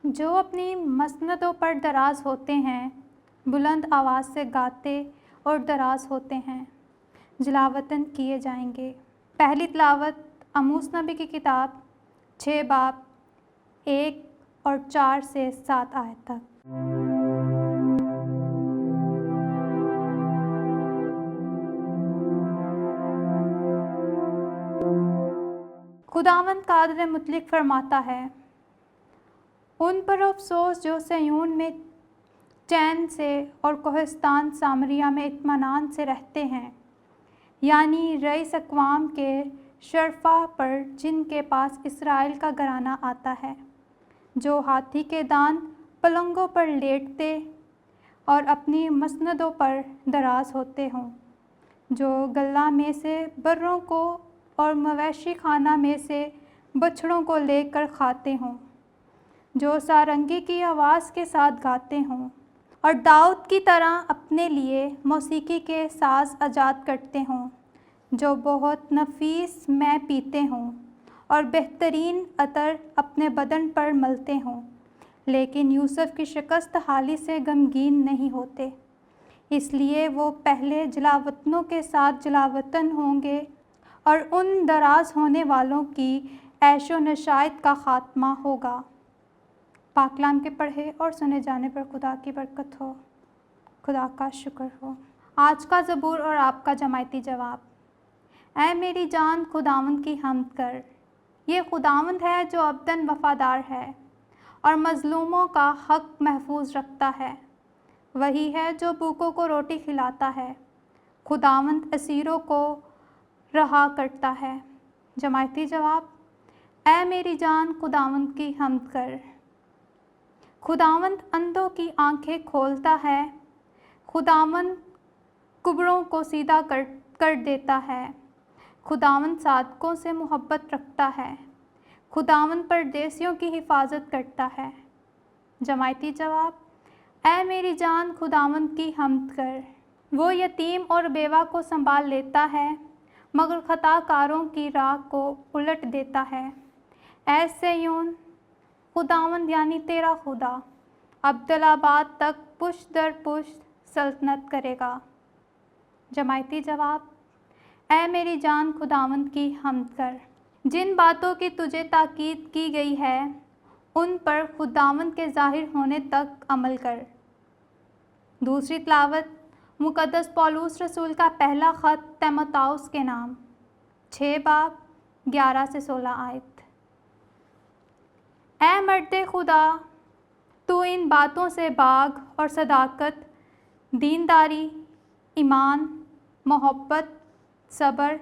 جو اپنی مسندوں پر دراز ہوتے ہیں بلند آواز سے گاتے اور دراز ہوتے ہیں جلاوطن کیے جائیں گے۔ پہلی تلاوت آموس نبی کی کتاب 6 باب 1 اور 4 سے 7 آیت تک۔ خداوند قادر مطلق فرماتا ہے، ان پر افسوس جو صہیون میں چین سے اور کوہستان سامریہ میں اطمینان سے رہتے ہیں، یعنی رئیس اقوام کے شرفاء پر جن کے پاس اسرائیل کا گھرانہ آتا ہے، جو ہاتھی کے دان پلنگوں پر لیٹتے اور اپنی مسندوں پر دراز ہوتے ہوں، جو غلہ میں سے بروں کو اور مویشی خانہ میں سے بچھڑوں کو لے کر کھاتے ہوں، جو سارنگی کی آواز کے ساتھ گاتے ہوں اور داؤد کی طرح اپنے لیے موسیقی کے ساز ایجاد کرتے ہوں، جو بہت نفیس مے پیتے ہوں اور بہترین عطر اپنے بدن پر ملتے ہوں، لیکن یوسف کی شکست حالی سے غمگین نہیں ہوتے، اس لیے وہ پہلے جلاوطنوں کے ساتھ جلاوطن ہوں گے اور ان دراز ہونے والوں کی عیش و نشاط کا خاتمہ ہوگا۔ پاک کلام کے پڑھے اور سنے جانے پر خدا کی برکت ہو، خدا کا شکر ہو۔ آج کا زبور اور آپ کا جماعتی جواب۔ اے میری جان خداوند کی حمد کر، یہ خداوند ہے جو ابداً وفادار ہے اور مظلوموں کا حق محفوظ رکھتا ہے، وہی ہے جو بھوکوں کو روٹی کھلاتا ہے، خداوند اسیروں کو رہا کرتا ہے۔ جماعتی جواب۔ اے میری جان خداوند کی حمد کر۔ خداوند اندھوں کی آنکھیں کھولتا ہے، خداوند کبروں کو سیدھا کر دیتا ہے، خداوند صادقوں سے محبت رکھتا ہے، خداوند پردیسیوں کی حفاظت کرتا ہے۔ جماعتی جواب۔ اے میری جان خداوند کی حمد کر۔ وہ یتیم اور بیوہ کو سنبھال لیتا ہے، مگر خطا کاروں کی راہ کو الٹ دیتا ہے۔ اے صہیون، خداوند یعنی تیرا خدا ابدالآباد تک پشت در پشت سلطنت کرے گا۔ جماعتی جواب۔ اے میری جان خداوند کی حمد کر۔ جن باتوں کی تجھے تاکید کی گئی ہے ان پر خداوند کے ظاہر ہونے تک عمل کر۔ دوسری تلاوت مقدس پولس رسول کا پہلا خط تیموتھوس کے نام، 6 باب 11 سے 16 آیت۔ اے مرد خدا، تو ان باتوں سے باغ اور صداقت، دینداری، ایمان، محبت، صبر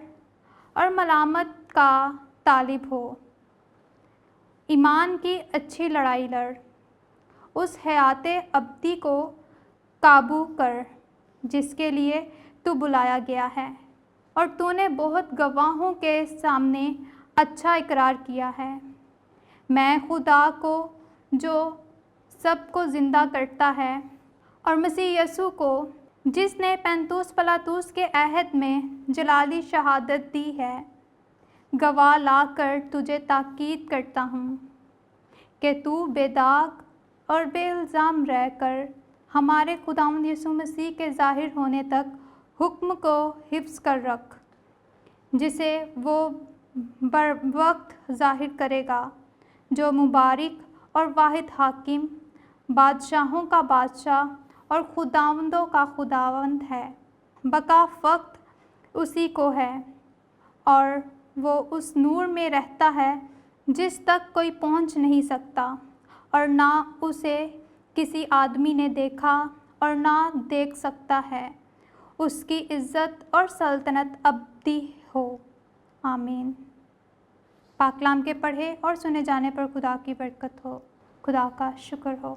اور ملامت کا طالب ہو۔ ایمان کی اچھی لڑائی لڑ، اس حیات ابدی کو قابو کر جس کے لیے تو بلایا گیا ہے اور تو نے بہت گواہوں کے سامنے اچھا اقرار کیا ہے۔ میں خدا کو جو سب کو زندہ کرتا ہے اور مسیح یسوع کو جس نے پنطوس پلاطس کے عہد میں جلالی شہادت دی ہے، گواہ لا کر تجھے تاکید کرتا ہوں کہ تو بے داغ اور بے الزام رہ کر ہمارے خداوند یسوع مسیح کے ظاہر ہونے تک حکم کو حفظ کر رکھ، جسے وہ بروقت ظاہر کرے گا، جو مبارک اور واحد حاکم، بادشاہوں کا بادشاہ اور خداوندوں کا خداوند ہے۔ بقا فقط اسی کو ہے اور وہ اس نور میں رہتا ہے جس تک کوئی پہنچ نہیں سکتا، اور نہ اسے کسی آدمی نے دیکھا اور نہ دیکھ سکتا ہے۔ اس کی عزت اور سلطنت ابدی ہو، آمین۔ پاک کلام کے پڑھے اور سنے جانے پر خدا کی برکت ہو، خدا کا شکر ہو۔